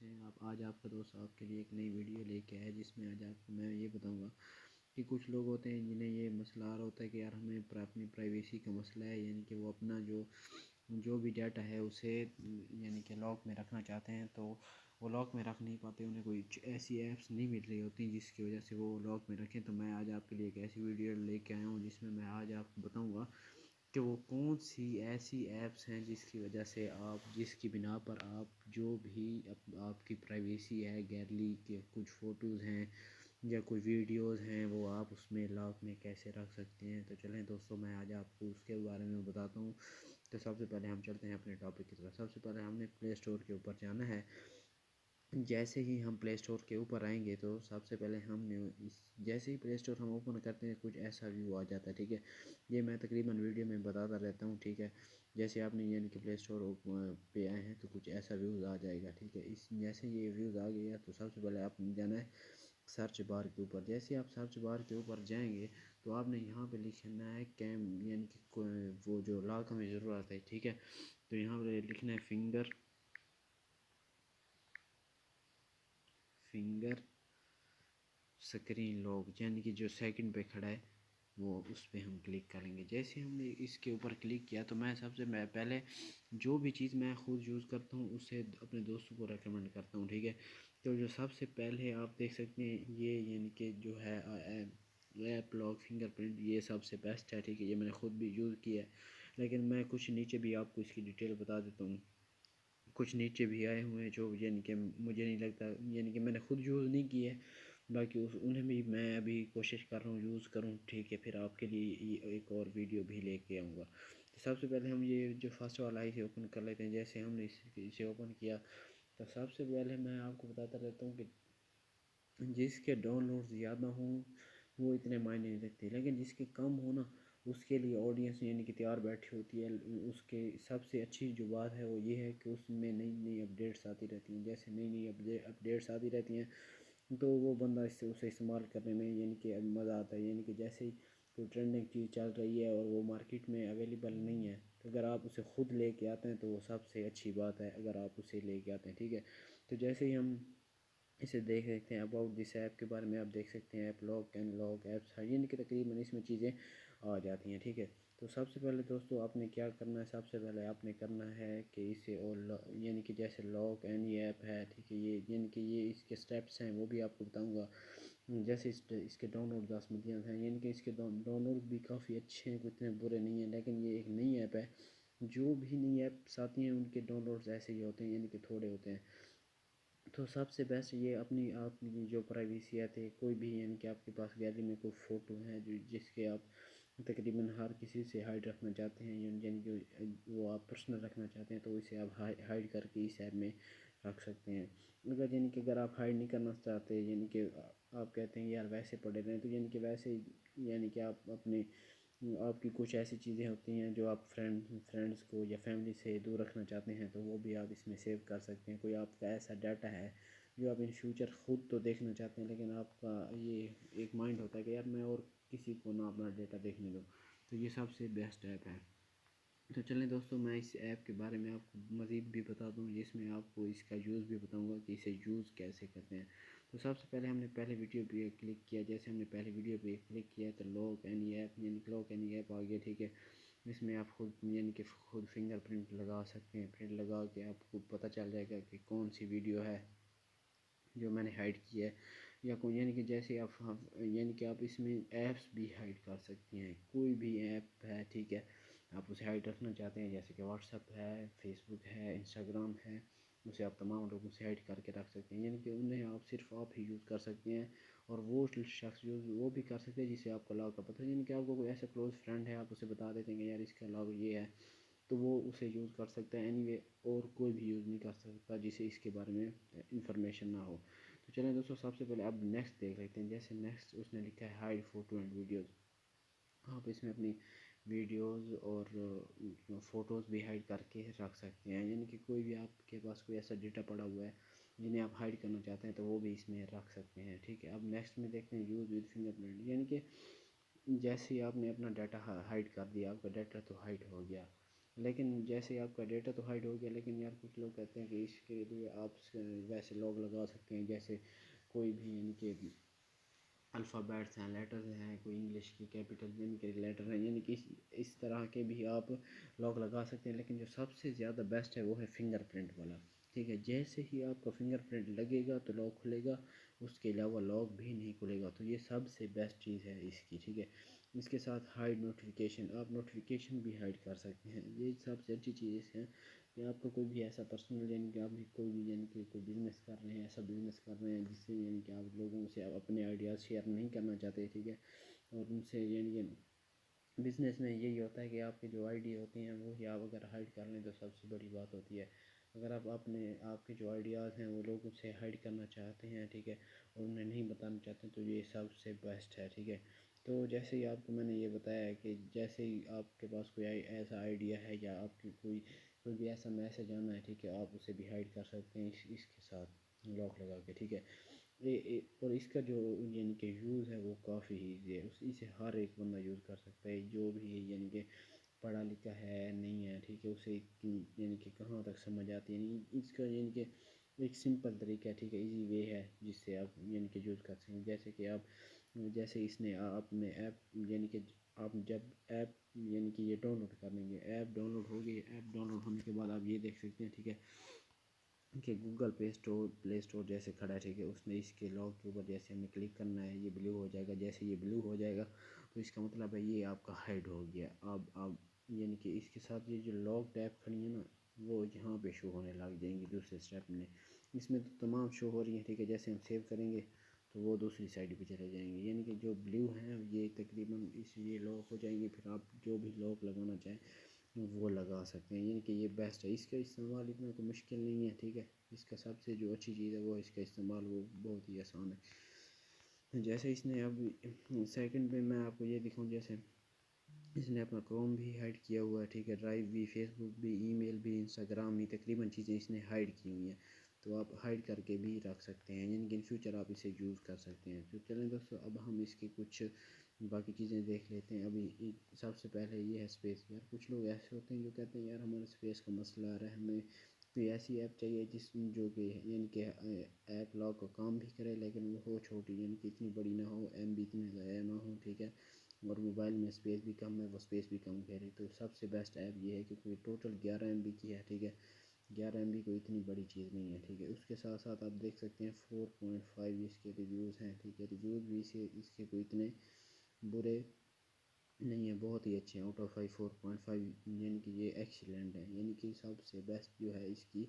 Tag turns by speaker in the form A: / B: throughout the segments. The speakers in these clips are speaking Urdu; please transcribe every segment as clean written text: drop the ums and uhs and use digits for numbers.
A: سے آپ آج آپ کا دوست آپ کے لیے ایک نئی ویڈیو لے کے آیا، جس میں آج آپ کو میں یہ بتاؤں گا کہ کچھ لوگ ہوتے ہیں جنہیں یہ مسئلہ آ رہا ہوتا ہے کہ یار ہمیں اپنی پرائیویسی کا مسئلہ ہے، یعنی کہ وہ اپنا جو بھی ڈیٹا ہے اسے یعنی کہ لاک میں رکھنا چاہتے ہیں، تو وہ لاک میں رکھ نہیں پاتے، انہیں کوئی ایسی ایپس نہیں مل رہی ہوتی جس کی وجہ سے وہ لاک میں رکھیں۔ تو میں آج آپ کے لیے ایک ایسی ویڈیو لے کے آیا ہوں جس میں آج آپ کو بتاؤں گا کہ وہ کون سی ایسی ایپس ہیں جس کی وجہ سے جس کی بنا پر آپ جو بھی آپ کی پرائیویسی ہے، گیلری کے کچھ فوٹوز ہیں یا کوئی ویڈیوز ہیں، وہ آپ اس میں لاک میں کیسے رکھ سکتے ہیں۔ تو چلیں دوستوں، میں آج آپ کو اس کے بارے میں بتاتا ہوں۔ تو سب سے پہلے ہم چلتے ہیں اپنے ٹاپک کی طرف۔ سب سے پہلے ہم نے پلے اسٹور کے اوپر جانا ہے۔ جیسے ہی ہم پلے اسٹور کے اوپر آئیں گے تو سب سے پہلے ہم نے جیسے ہی پلے اسٹور ہم اوپن کرتے ہیں کچھ ایسا ویو آ جاتا ہے، ٹھیک ہے۔ یہ میں تقریباً ویڈیو میں بتاتا رہتا ہوں، ٹھیک ہے۔ جیسے آپ نے یعنی کہ پلے اسٹور پہ آئے ہیں تو کچھ ایسا ویوز آ جائے گا، ٹھیک ہے۔ جیسے یہ ویوز آ گیا تو سب سے پہلے آپ نے جانا ہے سرچ بار کے اوپر۔ جیسے آپ سرچ بار کے اوپر جائیں گے تو آپ نے یہاں پہ لکھنا ہے یعنی کہ وہ جو لاک ہمیں ضرورت ہے، ٹھیک ہے۔ تو یہاں پہ لکھنا ہے فنگر اسکرین لاک، یعنی کہ جو سیکنڈ پہ کھڑا ہے وہ اس پہ ہم کلک کریں گے۔ جیسے ہم نے اس کے اوپر کلک کیا تو میں سب سے پہلے جو بھی چیز میں خود یوز کرتا ہوں اسے اپنے دوستوں کو ریکمنڈ کرتا ہوں، ٹھیک ہے۔ تو جو سب سے پہلے آپ دیکھ سکتے ہیں یہ یعنی کہ جو ہے ایپ لاک فنگر پرنٹ، یہ سب سے بیسٹ ہے، ٹھیک ہے۔ یہ میں نے خود بھی یوز کیا ہے، لیکن میں کچھ نیچے بھی آپ کو اس کی ڈیٹیل بتا دیتا ہوں۔ کچھ نیچے بھی آئے ہوئے ہیں جو یعنی کہ مجھے نہیں لگتا، یعنی کہ میں نے خود یوز نہیں کی ہے، باقی انہیں بھی میں ابھی کوشش کر رہا ہوں یوز کروں، ٹھیک ہے۔ پھر آپ کے لیے ایک اور ویڈیو بھی لے کے آؤں گا۔ تو سب سے پہلے ہم یہ جو فرسٹ والا ہے اسے اوپن کر لیتے ہیں۔ جیسے ہم نے اسے اوپن کیا تو سب سے پہلے میں آپ کو بتاتا رہتا ہوں کہ جس کے ڈاؤن لوڈ زیادہ ہوں وہ اتنے معنی نہیں رکھتے، لیکن جس کے کم ہونا اس کے لیے آڈینس یعنی کہ تیار بیٹھی ہوتی ہے۔ اس کے سب سے اچھی جو بات ہے وہ یہ ہے کہ اس میں نئی نئی اپڈیٹس آتی رہتی ہیں۔ جیسے نئی نئی اپڈیٹس آتی رہتی ہیں تو وہ بندہ اسے استعمال کرنے میں یعنی کہ مزہ آتا ہے، یعنی کہ جیسے ہی کوئی ٹرینڈنگ چیز چل رہی ہے اور وہ مارکیٹ میں اویلیبل نہیں ہے تو اگر آپ اسے خود لے کے آتے ہیں تو وہ سب سے اچھی بات ہے، اگر آپ اسے لے کے آتے ہیں، ٹھیک ہے۔ تو جیسے ہی ہم اسے دیکھ سکتے ہیں اباؤٹ دس ایپ کے بارے میں آپ دیکھ سکتے ہیں، app lock and lock apps یعنی کہ تقریباً اس میں چیزیں آ جاتی ہیں، ٹھیک ہے۔ تو سب سے پہلے دوستو آپ نے کیا کرنا ہے، سب سے پہلے آپ نے کرنا ہے کہ اسے اور یعنی کہ جیسے لاک اینڈ یہ ایپ ہے، ٹھیک ہے، یہ یعنی کہ یہ اس کے سٹیپس ہیں وہ بھی آپ کو بتاؤں گا۔ جیسے اس کے ڈاؤن لوڈ 10 ملین ہیں، یعنی کہ اس کے ڈاؤن لوڈ بھی کافی اچھے ہیں، اتنے برے نہیں ہیں، لیکن یہ ایک نئی ایپ ہے۔ جو بھی نئی ایپس آتی ہیں ان کے ڈاؤن لوڈز ایسے ہی ہوتے ہیں، یعنی کہ تھوڑے ہوتے ہیں۔ تو سب سے بیسٹ یہ آپ کی جو پرائیویسی ہے، کوئی بھی یعنی کہ آپ کے پاس گیلری میں کوئی فوٹو ہے جس کے آپ تقریباً ہر کسی سے ہائڈ رکھنا چاہتے ہیں، یعنی کہ وہ آپ پرسنل رکھنا چاہتے ہیں تو اسے آپ ہائڈ کر کے اس ایپ میں رکھ سکتے ہیں۔ اگر آپ ہائڈ نہیں کرنا چاہتے، یعنی کہ آپ کہتے ہیں یار ویسے پڑے رہیں، تو یعنی کہ ویسے یعنی کہ آپ کی کچھ ایسی چیزیں ہوتی ہیں جو آپ فرینڈس کو یا فیملی سے دور رکھنا چاہتے ہیں تو وہ بھی آپ اس میں سیو کر سکتے ہیں۔ کوئی آپ کا ایسا ڈیٹا ہے جو آپ ان فیوچر خود تو دیکھنا چاہتے ہیں لیکن آپ کا یہ ایک مائنڈ ہوتا ہے کہ یار میں اور کسی کو نہ اپنا ڈیٹا دیکھنے دوں، تو یہ سب سے بیسٹ ایپ ہے۔ تو چلیں دوستوں، میں اس ایپ کے بارے میں آپ کو مزید بھی بتا دوں، جس میں آپ کو اس کا یوز بھی بتاؤں گا کہ اسے یوز کیسے کرتے ہیں۔ تو سب سے پہلے ہم نے پہلے ویڈیو پہ کلک کیا، جیسے ہم نے پہلے ویڈیو پہ کلک کیا تو لاک اینی ایپ یعنی کہ لاک اینی ایپ آ گیا، ٹھیک ہے۔ اس میں آپ خود یعنی کہ خود فنگر پرنٹ لگا سکتے ہیں، پرنٹ لگا کے آپ کو پتہ چل جائے گا کہ کون سی ویڈیو ہے جو میں نے ہائڈ کی ہے، یا کوئی یعنی کہ جیسے آپ یعنی کہ آپ اس میں ایپس بھی ہائڈ کر سکتے ہیں، کوئی بھی ایپ ہے، ٹھیک ہے، آپ اسے ہائڈ رکھنا چاہتے ہیں جیسے کہ واٹس ایپ ہے، فیس بک ہے، انسٹاگرام ہے، اسے آپ تمام لوگوں سے ہائڈ کر کے رکھ سکتے ہیں، یعنی کہ انہیں آپ ہی یوز کر سکتے ہیں، اور وہ شخص یوز وہ بھی کر سکتے ہیں جسے آپ کو لاک کا پتہ ہے، یعنی کہ آپ کو کوئی ایسا کلوز فرینڈ ہے، آپ اسے بتا دیتے ہیں کہ یار اس کا لاک یہ ہے تو وہ اسے یوز کر سکتا ہے، اینی وے اور کوئی بھی یوز نہیں کر سکتا جسے اس کے بارے میں انفارمیشن نہ ہو۔ تو چلیں دوستوں، سب سے پہلے اب نیکسٹ دیکھ لیتے ہیں۔ جیسے نیکسٹ اس نے لکھا ہے ہائڈ فوٹو اینڈ ویڈیوز، آپ اس میں اپنی ویڈیوز اور فوٹوز بھی ہائڈ کر کے رکھ سکتے ہیں، یعنی کہ کوئی بھی آپ کے پاس کوئی ایسا ڈیٹا پڑا ہوا ہے جنہیں آپ ہائڈ کرنا چاہتے ہیں تو وہ بھی اس میں رکھ سکتے ہیں، ٹھیک ہے۔ اب نیکسٹ میں دیکھتے ہیں یوز ود فنگر پرنٹ، یعنی کہ جیسے ہی آپ نے اپنا ڈیٹا ہائڈ کر دیا، آپ کا ڈیٹا تو ہائڈ ہو گیا، لیکن جیسے آپ کا ڈیٹا تو ہائڈ ہو گیا، لیکن یار کچھ لوگ کہتے ہیں کہ اس کے لیے آپ ویسے لوگ لگا سکتے ہیں، جیسے کوئی بھی یعنی کہ الفابیٹس ہیں، لیٹرز ہیں، کوئی انگلش کی کیپٹل یعنی کہ لیٹر ہیں، یعنی کہ اس طرح کے بھی آپ لاک لگا سکتے ہیں، لیکن جو سب سے زیادہ بیسٹ ہے وہ ہے فنگر پرنٹ والا، ٹھیک ہے؟ جیسے ہی آپ کا فنگر پرنٹ لگے گا تو لاک کھلے گا، اس کے علاوہ لاک بھی نہیں کھلے گا، تو یہ سب سے بیسٹ چیز ہے اس کی، ٹھیک ہے؟ اس کے ساتھ ہائڈ نوٹیفیکیشن، آپ نوٹیفیکیشن بھی ہائڈ کر سکتے ہیں، یہ سب سے اچھی چیز ہے کہ آپ کو کوئی بھی ایسا پرسنل یعنی کہ آپ بھی کوئی بھی یعنی کہ کوئی بزنس کر رہے ہیں، ایسا بزنس کر رہے ہیں جس سے یعنی کہ آپ لوگوں سے اپنے آئیڈیاز شیئر نہیں کرنا چاہتے، ٹھیک ہے؟ اور ان سے یعنی کہ بزنس میں یہی ہوتا ہے کہ آپ کے جو آئیڈیا ہوتے ہیں وہی آپ اگر ہائڈ کر لیں تو سب سے بڑی بات ہوتی ہے، اگر آپ کے جو آئیڈیاز ہیں وہ لوگوں سے ہائڈ کرنا چاہتے ہیں، ٹھیک ہے، اور انہیں نہیں بتانا چاہتے تو یہ سب سے بیسٹ ہے، ٹھیک ہے؟ تو جیسے ہی آپ کو میں نے یہ بتایا ہے کہ جیسے ہی آپ کے پاس کوئی ایسا آئیڈیا ہے یا آپ کی کوئی بھی ایسا میسج آنا ہے، ٹھیک ہے، آپ اسے بھی ہائڈ کر سکتے ہیں اس کے ساتھ لاک لگا کے، ٹھیک ہے؟ اور اس کا جو یعنی کہ یوز ہے وہ کافی ایزی ہے، اسے ہر ایک بندہ یوز کر سکتا ہے، جو بھی یعنی کہ پڑھا لکھا ہے نہیں ہے، ٹھیک ہے، اسے یعنی کہ کہاں تک سمجھ آتی ہے، یعنی اس کا یعنی کہ ایک سمپل طریقہ ہے، ٹھیک ہے، ایزی وے ہے جس سے آپ یعنی کہ یوز کر سکتے ہیں، جیسے کہ جیسے اس نے آپ نے ایپ یعنی کہ آپ جب ایپ یعنی کہ یہ ڈاؤن لوڈ کر لیں گے، ایپ ڈاؤن لوڈ ہوگی، ایپ ڈاؤن لوڈ ہونے کے بعد آپ یہ دیکھ سکتے ہیں، ٹھیک ہے، کہ گوگل پلے اسٹور جیسے کھڑا ہے، ٹھیک ہے، اس نے اس کے لاک کے اوپر جیسے ہمیں کلک کرنا ہے یہ بلو ہو جائے گا، جیسے یہ بلو ہو جائے گا تو اس کا مطلب ہے یہ آپ کا ہائڈ ہو گیا، اب یعنی کہ اس کے ساتھ یہ جو لاک ٹیپ کھڑی ہے نا وہ یہاں پہ شو ہونے لگ جائیں گی دوسرے اسٹیپ میں، اس میں تو تمام شو ہو رہی ہیں، ٹھیک ہے، جیسے ہم سیو کریں گے تو وہ دوسری سائڈ پہ چلے جائیں گے، یعنی کہ جو بلیو ہیں یہ تقریباً یہ لاک ہو جائیں گے، پھر آپ جو بھی لاک لگانا چاہیں وہ لگا سکتے ہیں، یعنی کہ یہ بیسٹ ہے، اس کا استعمال اتنا تو مشکل نہیں ہے، ٹھیک ہے؟ اس کا سب سے جو اچھی چیز ہے وہ اس کا استعمال وہ بہت ہی آسان ہے، جیسے اس نے اب سیکنڈ پہ میں آپ کو یہ دکھاؤں، جیسے اس نے اپنا کروم بھی ہائڈ کیا ہوا ہے، ٹھیک ہے، ڈرائیو بھی، فیس بک بھی، ای میل بھی، انسٹاگرام بھی، تقریباً چیزیں اس نے ہائڈ کی ہوئی ہیں، تو آپ ہائڈ کر کے بھی رکھ سکتے ہیں، یعنی کہ ان فیوچر آپ اسے یوز کر سکتے ہیں، تو چلیں دوستو اب ہم اس کی کچھ باقی چیزیں دیکھ لیتے ہیں، ابھی سب سے پہلے یہ ہے اسپیس، یار کچھ لوگ ایسے ہوتے ہیں جو کہتے ہیں یار ہمارے اسپیس کا مسئلہ آ رہا ہے، ہمیں کوئی ایسی ایپ چاہیے جو کہ یعنی کہ ایپ لاک کا کام بھی کرے لیکن وہ ہو چھوٹی، یعنی کہ اتنی بڑی نہ ہو، ایم بی اتنے ضائع نہ ہو، ٹھیک ہے، اور موبائل میں اسپیس بھی کم ہے، وہ اسپیس بھی کم کہہ رہی، تو سب سے بیسٹ ایپ یہ ہے کہ یہ ٹوٹل 11 MB کی ہے، ٹھیک ہے، 11 MB کوئی اتنی بڑی چیز نہیں ہے، ٹھیک ہے، اس کے ساتھ ساتھ آپ دیکھ سکتے ہیں 4.5 اس کے ریویوز ہیں، ٹھیک ہے، ریویوز بھی اس کے کوئی اتنے برے نہیں ہے، بہت ہی اچھے ہیں، آؤٹ آف 4.5 یعنی کہ یہ ایکسیلنٹ ہے، یعنی کہ سب سے بیسٹ جو ہے اس کی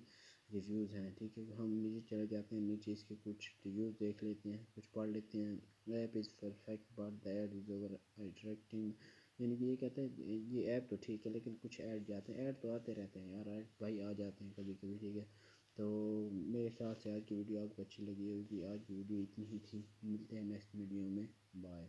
A: ریویوز ہیں، ٹھیک ہے، ہم نیچے چلے جاتے ہیں، نیچے اس کے کچھ ریویوز دیکھ لیتے ہیں، کچھ پڑھ لیتے ہیں، app is perfect but the ad is over attracting, یعنی کہ یہ کہتے ہیں یہ ایپ تو ٹھیک ہے لیکن کچھ ایڈ جاتے ہیں، ایڈ تو آتے رہتے ہیں یار، ایڈ بھائی آ جاتے ہیں کبھی کبھی، ٹھیک ہے، تو میرے خیال سے آج کی ویڈیو آپ کو اچھی لگی ہوگی، آج کی ویڈیو اتنی ہی تھی، ملتے ہیں نیکسٹ ویڈیو میں، بائے۔